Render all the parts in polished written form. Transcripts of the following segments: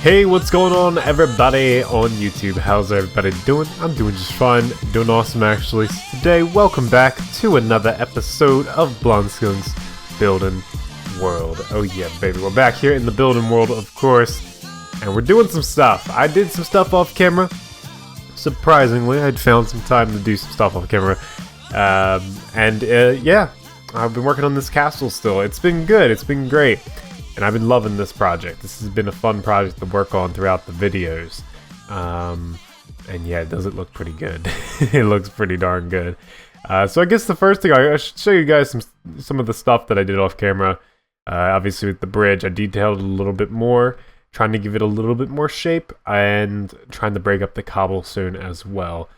Hey, what's going on, everybody on YouTube? How's everybody doing? I'm doing just fine, doing awesome actually. Today, welcome back to another episode of Blondskunk's Building World. Oh yeah, baby, we're back here in the building world, of course, and we're doing some stuff. I did some stuff off camera. Surprisingly, I'd found some time to do some stuff off camera. Yeah, I've been working on this castle still. It's been good, it's been great. And I've been loving this project. This has been a fun project to work on throughout the videos. And yeah, does it look pretty good? It looks pretty darn good. So I guess the first thing, I should show you guys some of the stuff that I did off camera. Obviously with the bridge, I detailed a little bit more, trying to give it a little bit more shape, and trying to break up the cobblestone as well.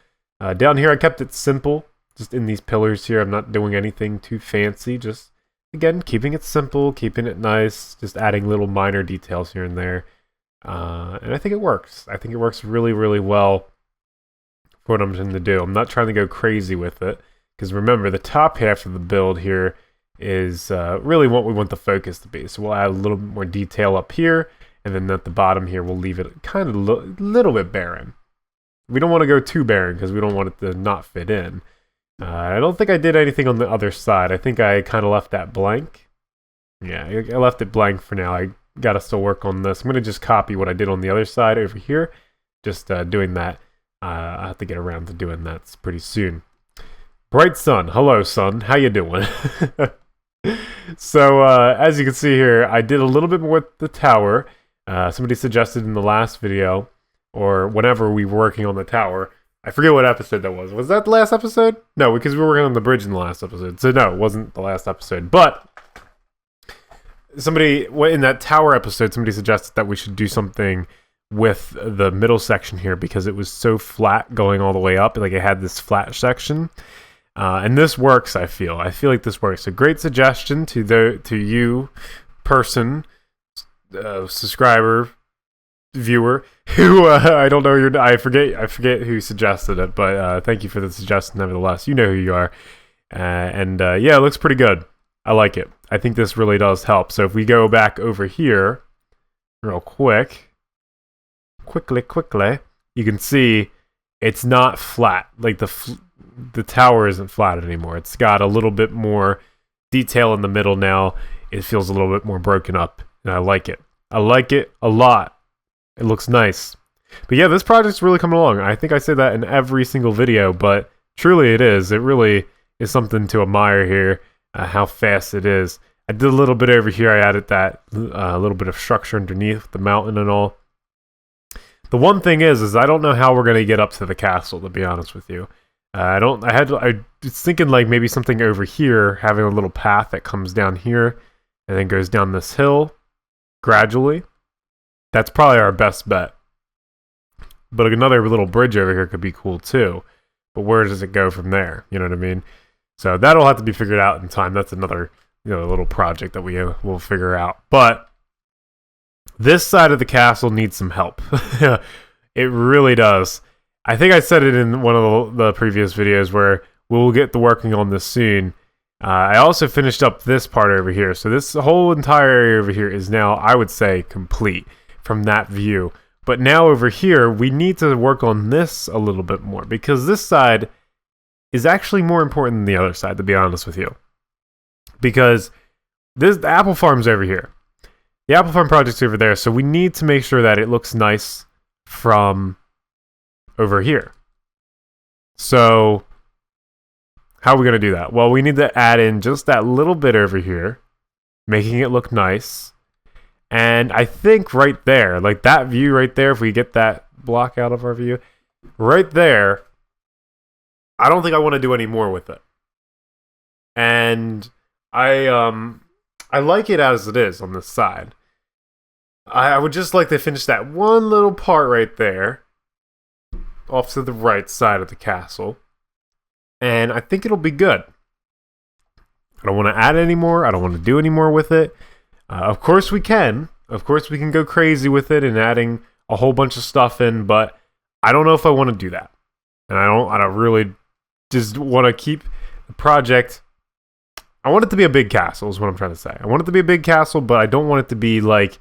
Down here I kept it simple, just in these pillars here. I'm not doing anything too fancy, just again, keeping it simple, keeping it nice, just adding little minor details here and there. And I think it works. I think it works really, really well for what I'm trying to do. I'm not trying to go crazy with it, because remember, the top half of the build here is really what we want the focus to be. So we'll add a little bit more detail up here, and then at the bottom here, we'll leave it kind of a little bit barren. We don't want to go too barren, because we don't want it to not fit in. I don't think I did anything on the other side. I think I kind of left that blank. Yeah, I left it blank for now. I gotta still work on this. I'm gonna just copy what I did on the other side over here. Just doing that. I have to get around to doing that pretty soon. Bright sun. Hello, sun. How you doing? So, as you can see here, I did a little bit more with the tower. Somebody suggested in the last video, or whenever we were working on the tower, I forget what episode that was. Was that the last episode? No, because we were working on the bridge in the last episode. So no, it wasn't the last episode. But somebody, in that tower episode, somebody suggested that we should do something with the middle section here, because it was so flat going all the way up. Like, it had this flat section. And this works, I feel. I feel like this works. A great suggestion to you, person, subscriber, viewer, who I don't know I forget who suggested it, but thank you for the suggestion nevertheless. You know who you are. Yeah, it looks pretty good. I like it. I think this really does help. So if we go back over here real quickly, you can see it's not flat. Like the tower isn't flat anymore. It's got a little bit more detail in the middle now. It feels a little bit more broken up, and I like it. I like it a lot. It looks nice. But yeah, this project's really coming along. I think I say that in every single video, but truly it is. It really is something to admire here, how fast it is. I did a little bit over here. I added that little bit of structure underneath the mountain and all. The one thing is I don't know how we're going to get up to the castle, to be honest with you. I was thinking like maybe something over here, having a little path that comes down here and then goes down this hill gradually. That's probably our best bet. But another little bridge over here could be cool too. But where does it go from there? You know what I mean? So that'll have to be figured out in time. That's another, little project that will figure out. But this side of the castle needs some help. It really does. I think I said it in one of the previous videos where we'll get to working on this soon. I also finished up this part over here. So this whole entire area over here is now, I would say, complete from that view. But now over here, we need to work on this a little bit more, because this side is actually more important than the other side, to be honest with you. Because the apple farm's over here. The apple farm project's over there, so we need to make sure that it looks nice from over here. So how are we going to do that? Well, we need to add in just that little bit over here, making it look nice. And I think right there, like that view right there, if we get that block out of our view, right there, I don't think I want to do any more with it. And I like it as it is on this side. I would just like to finish that one little part right there, off to the right side of the castle. And I think it'll be good. I don't want to add any more. I don't want to do any more with it. Of course we can. Of course we can go crazy with it and adding a whole bunch of stuff in, but I don't know if I want to do that. And I don't really just want to keep the project. I want it to be a big castle is what I'm trying to say. I want it to be a big castle, but I don't want it to be like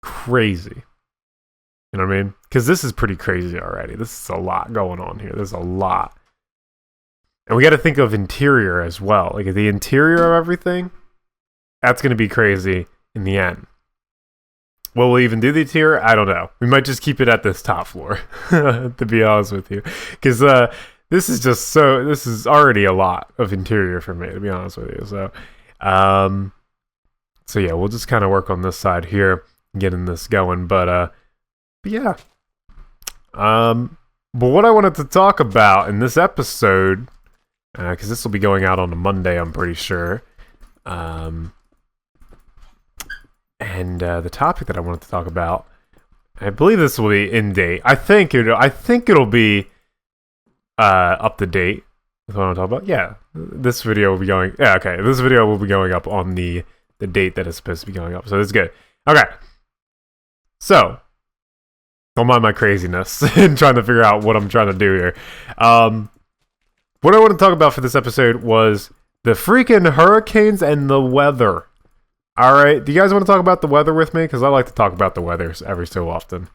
crazy. You know what I mean? Because this is pretty crazy already. This is a lot going on here. There's a lot. And we got to think of interior as well. Like the interior of everything, that's going to be crazy in the end. Will we even do the interior? I don't know. We might just keep it at this top floor, to be honest with you. Because this is already a lot of interior for me, to be honest with you. So yeah, we'll just kind of work on this side here, getting this going. But yeah. But what I wanted to talk about in this episode, because this will be going out on a Monday, I'm pretty sure. And the topic that I wanted to talk about, I believe this will be in date. I think it'll be up to date. That's what I want to talk about. Yeah, this video will be going. Yeah, okay. This video will be going up on the date that it's supposed to be going up. So it's good. Okay. So don't mind my craziness and trying to figure out what I'm trying to do here. What I want to talk about for this episode was the freaking hurricanes and the weather. All right, do you guys want to talk about the weather with me? Because I like to talk about the weather every so often.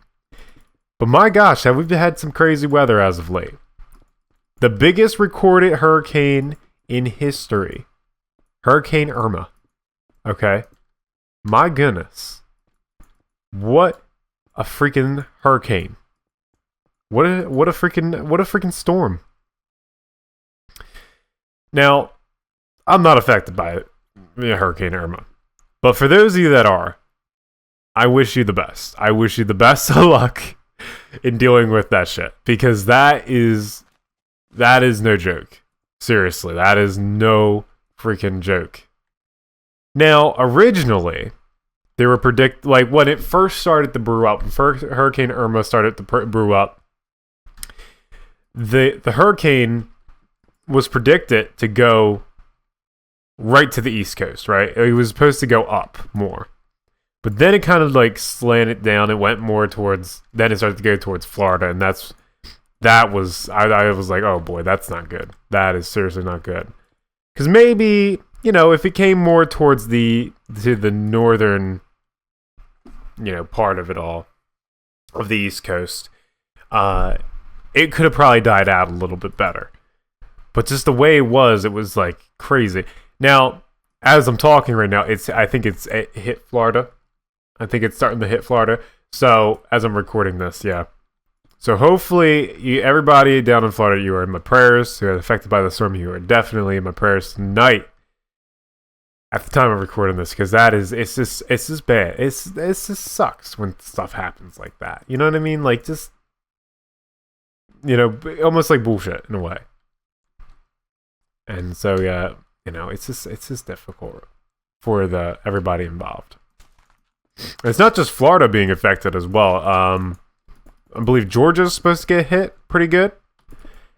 But my gosh, have we had some crazy weather as of late? The biggest recorded hurricane in history. Hurricane Irma. Okay? My goodness. What a freaking hurricane. What a freaking storm. Now, I'm not affected by it, Hurricane Irma. But for those of you that are, I wish you the best. I wish you the best of luck in dealing with that shit. Because that is no joke. Seriously, that is no freaking joke. Now, originally, they were when it first started to brew up, when Hurricane Irma started to brew up, the hurricane was predicted to go right to the East Coast, right? It was supposed to go up more. But then it kind of like slanted down. It went more towards, then it started to go towards Florida. And I was like, oh boy, that's not good. That is seriously not good. Because maybe, if it came more towards to the northern, part of it all, of the East Coast, it could have probably died out a little bit better. But just the way it was like crazy. Now, as I'm talking right now, I think it hit Florida. I think it's starting to hit Florida. So, as I'm recording this, yeah. So, hopefully, everybody down in Florida, you are in my prayers. Who are affected by the storm, you are definitely in my prayers tonight. At the time of recording this, because it's just bad. It just sucks when stuff happens like that. You know what I mean? Like, just, almost like bullshit in a way. And so, yeah. It's just difficult for everybody involved. It's not just Florida being affected as well. I believe Georgia's supposed to get hit pretty good,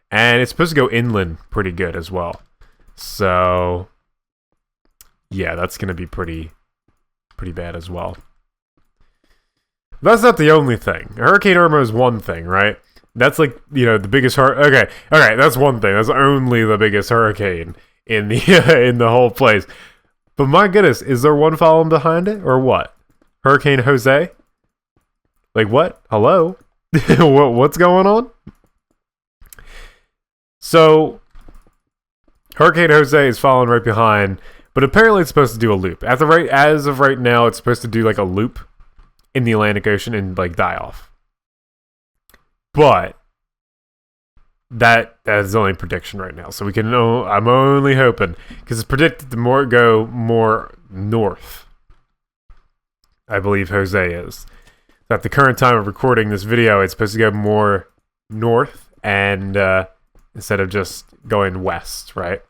and it's supposed to go inland pretty good as well. So, yeah, that's gonna be pretty bad as well. That's not the only thing. Hurricane Irma is one thing, right? That's like the biggest Okay, that's one thing. That's only the biggest hurricane in the whole place. But my goodness, is there one following behind it or what? Hurricane Jose? Like what? Hello? What's going on? So Hurricane Jose is following right behind, but apparently it's supposed to do a loop. As of right now, it's supposed to do like a loop in the Atlantic Ocean and like die off. But that is the only prediction right now. So we can know. I'm only hoping because it's predicted to go more north. I believe Jose is. At the current time of recording this video, it's supposed to go more north and instead of just going west, right?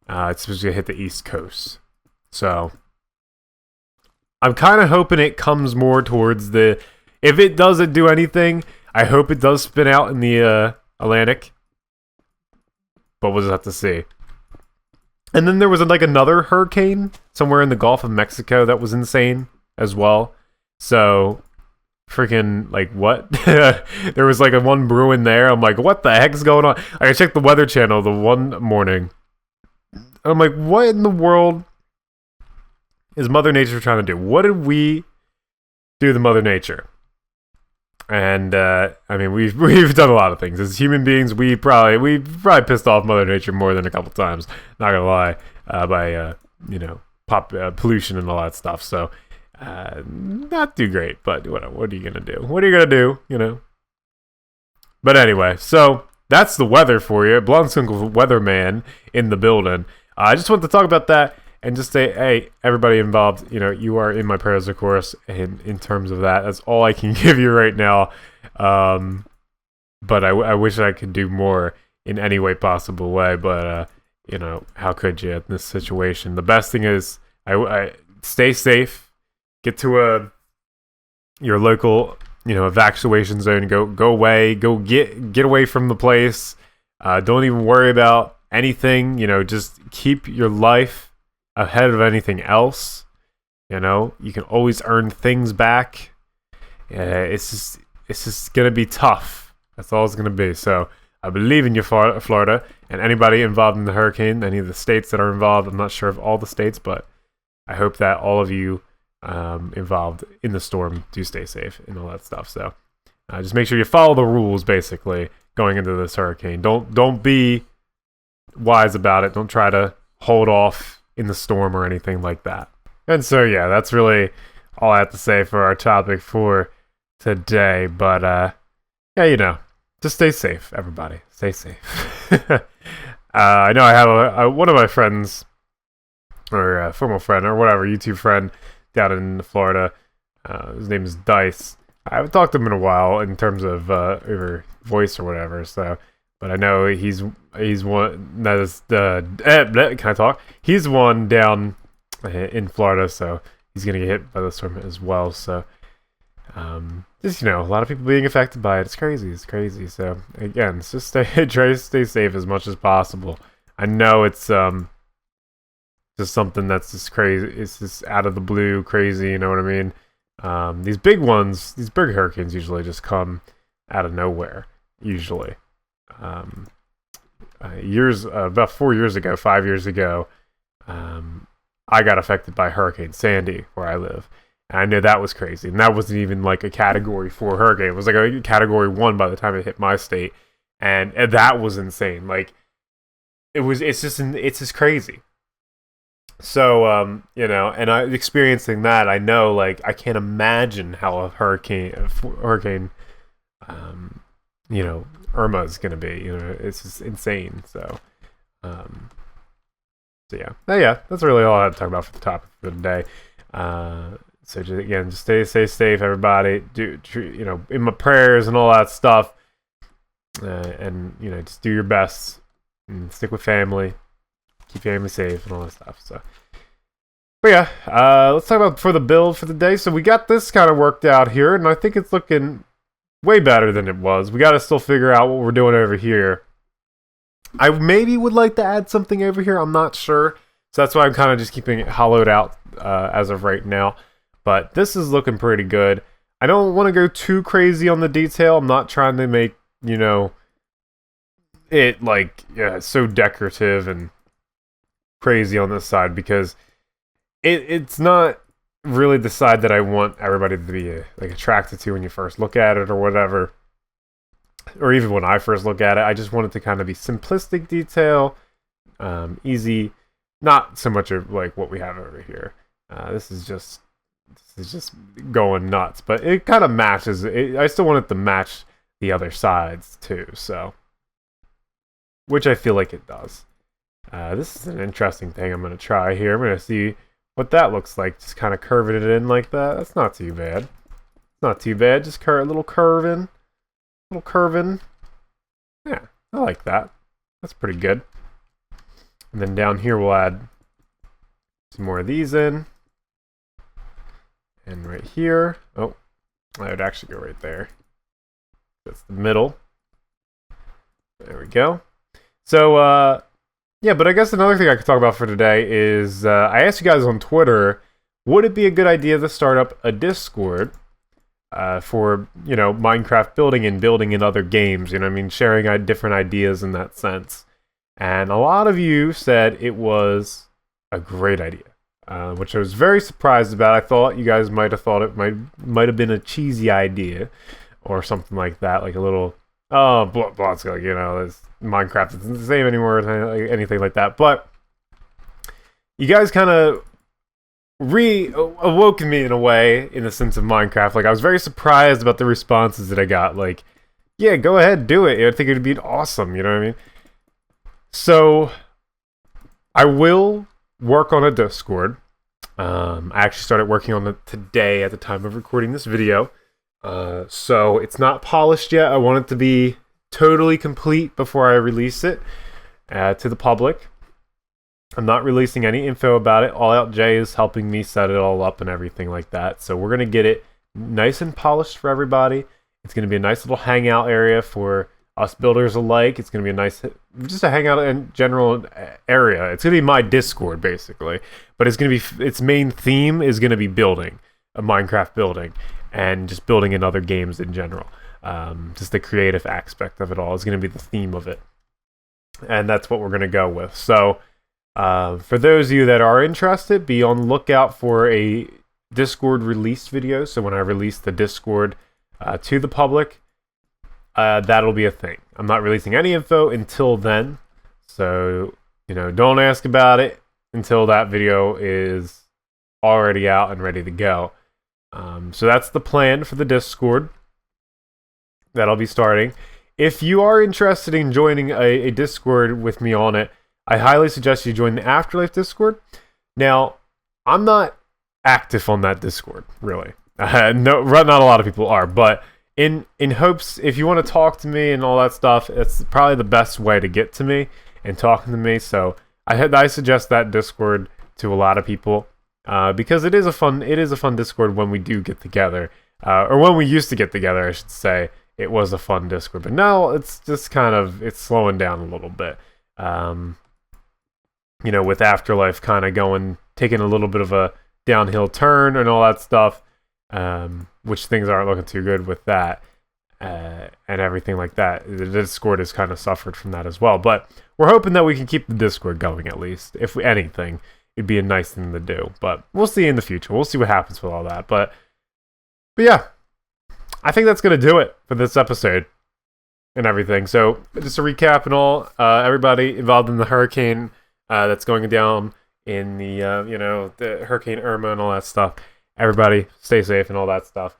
It's supposed to hit the East Coast. So I'm kind of hoping it comes more towards the. If it doesn't do anything, I hope it does spin out in the Atlantic. But we'll just have to see. And then there was another hurricane somewhere in the Gulf of Mexico that was insane as well. So, freaking, like, what? There was like one brewing there. I'm like, what the heck's going on? I checked the Weather Channel the one morning. I'm like, what in the world is Mother Nature trying to do? What did we do to Mother Nature? And I mean, we've done a lot of things as human beings. We probably pissed off Mother Nature more than a couple times. Not gonna lie, by pollution and all that stuff. So not too great. But what are you gonna do? What are you gonna do? But anyway, so that's the weather for you. Blondskunk weatherman in the building. I just wanted to talk about that and just say, hey, everybody involved, you are in my prayers, of course, and in terms of that, that's all I can give you right now. But I wish I could do more in any way possible way, but, how could you in this situation? The best thing is, I stay safe, get to your local evacuation zone, go away, go get away from the place. Don't even worry about anything, just keep your life ahead of anything else. You can always earn things back. It's just gonna be tough. That's all it's gonna be. So I believe in you, Florida, and anybody involved in the hurricane, any of the states that are involved. I'm not sure of all the states, but I hope that all of you involved in the storm do stay safe and all that stuff. So just make sure you follow the rules, basically, going into this hurricane. Don't be wise about it. Don't try to hold off in the storm or anything like that. And so yeah, that's really all I have to say for our topic for today. But just stay safe, everybody. Stay safe. I know I have one of my friends, or a former friend, or whatever, YouTube friend down in Florida. His name is Dice. I haven't talked to him in a while in terms of over voice or whatever. So, but I know he's one that is the can I talk? He's one down in Florida, so he's gonna get hit by the storm as well. So, just a lot of people being affected by it. It's crazy. So again, it's just try to stay safe as much as possible. I know it's just something that's just crazy. It's just out of the blue, crazy. You know what I mean? These big hurricanes usually just come out of nowhere. Usually, about 5 years ago, I got affected by Hurricane Sandy where I live. And I know that was crazy, and that wasn't even like a Category 4 hurricane. It was like a Category 1 by the time it hit my state, and that was insane. Like, it's just crazy. So, and I experiencing that, I know, like, I can't imagine how a hurricane, Irma is gonna be. It's just insane. So, yeah, that's really all I had to talk about for the topic for today. So just stay safe, everybody. In my prayers and all that stuff, and just do your best and stick with family. Keep family safe and all that stuff. So, but yeah, let's talk about for the build for the day. So we got this kind of worked out here, and I think it's looking way better than it was. We got to still figure out what we're doing over here. I maybe would like to add something over here. I'm not sure, so that's why I'm kind of just keeping it hollowed out as of right now. But this is looking pretty good. I don't want to go too crazy on the detail. I'm not trying to make it like so decorative and crazy on this side, because it's not really the side that I want everybody to be attracted to when you first look at it or whatever, or even when I first look at it. I just want it to kind of be simplistic detail, easy, not so much of like what we have over here. This is just going nuts, but it kind of matches. I still want it to match the other sides too, so, which I feel like it does. This is an interesting thing I'm going to try here. I'm going to see what that looks like. Just kind of curving it in like that. That's not too bad. Not too bad. Just a little curving. Yeah, I like that. That's pretty good. And then down here we'll add some more of these in. And right here. Oh, I would actually go right there. That's the middle. There we go. So, yeah, but I guess another thing I could talk about for today is I asked you guys on Twitter, would it be a good idea to start up a Discord for, Minecraft building in other games, sharing different ideas in that sense. And a lot of you said it was a great idea, which I was very surprised about. I thought you guys might have thought it might have been a cheesy idea or something like that, like a little Blondskunk, you know, Minecraft isn't the same anymore, or anything like that. But you guys kind of awoken me in a way, in the sense of Minecraft. Like, I was very surprised about the responses that I got. Like, yeah, go ahead, do it. I think it'd be awesome, you know what I mean? So, I will work on a Discord. I actually started working on it today at the time of recording this video. So, it's not polished yet. I want it to be totally complete before I release it to the public. I'm not releasing any info about it. All Out J is helping me set it all up and everything like that. So we're going to get it nice and polished for everybody. It's going to be a nice little hangout area for us builders alike. It's going to be a nice, just a hangout in general area. It's going to be my Discord, basically. But it's going to be, its main theme is going to be building, a Minecraft building, and just building in other games in general. Just the creative aspect of it all is going to be the theme of it. And that's what we're going to go with. So, for those of you that are interested, be on the lookout for a Discord release video. So when I release the Discord to the public, that'll be a thing. I'm not releasing any info until then. So, you know, don't ask about it until that video is already out and ready to go. So that's the plan for the Discord that I'll be starting. If you are interested in joining a Discord with me on it, I highly suggest you join the Afterlife Discord. Now, I'm not active on that Discord, really. Not a lot of people are, but in hopes, if you want to talk to me and all that stuff, it's probably the best way to get to me and talking to me. So I suggest that Discord to a lot of people because it is a fun Discord when we do get together, or when we used to get together, I should say. It was a fun Discord, but now it's just it's slowing down a little bit. You know, with Afterlife kind of taking a little bit of a downhill turn and all that stuff, which things aren't looking too good with that, and everything like that. The Discord has kind of suffered from that as well. But we're hoping that we can keep the Discord going at least. If anything, it'd be a nice thing to do. But we'll see in the future. We'll see what happens with all that. But yeah, I think that's going to do it for this episode and everything. So just to recap and all, everybody involved in the hurricane that's going down in the, the Hurricane Irma and all that stuff. Everybody stay safe and all that stuff.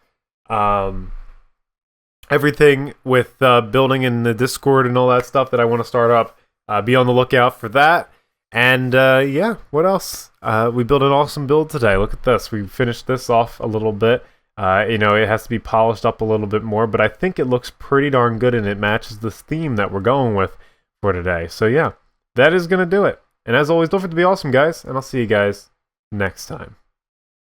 Everything with building in the Discord and all that stuff that I want to start up, be on the lookout for that. And yeah, what else? We built an awesome build today. Look at this. We finished this off a little bit. It has to be polished up a little bit more, but I think it looks pretty darn good and it matches this theme that we're going with for today. So yeah, that is going to do it. And as always, don't forget to be awesome, guys, and I'll see you guys next time.